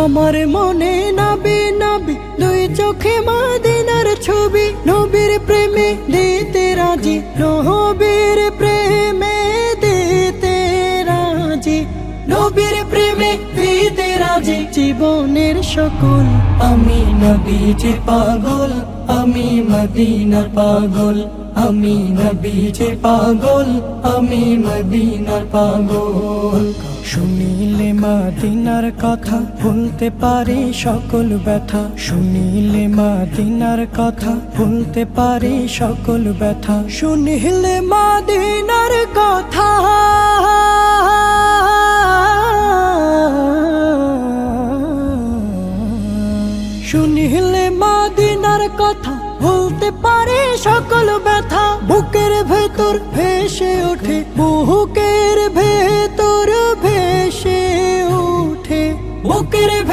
আমার মনে নাবি নাবি দুই চোখে মদিনার ছবি, নবীর প্রেমে দিতে রাজি, নবীর প্রেমে দিতে রাজি, নবীর প্রেমে দিতে রাজি। জীবনের সকল আমি নবীজি পাগল, আমি মদিনার পাগল, আমি নবীজি পাগল, আমি মদিনার পাগল। শুনিলে মদিনার কথা ভুলতে পারি সকল ব্যথা, শুনিলে মদিনার কথা ভুলতে পারি সকল ব্যথা, শুনিলে মদিনার কথা শুনিলে মদিনার কথা ভুলতে পারি সকল ব্যথা। বুকের ভেতর ভেসে ওঠে, বুকের ভেতর ভেসে ওঠে, বুকের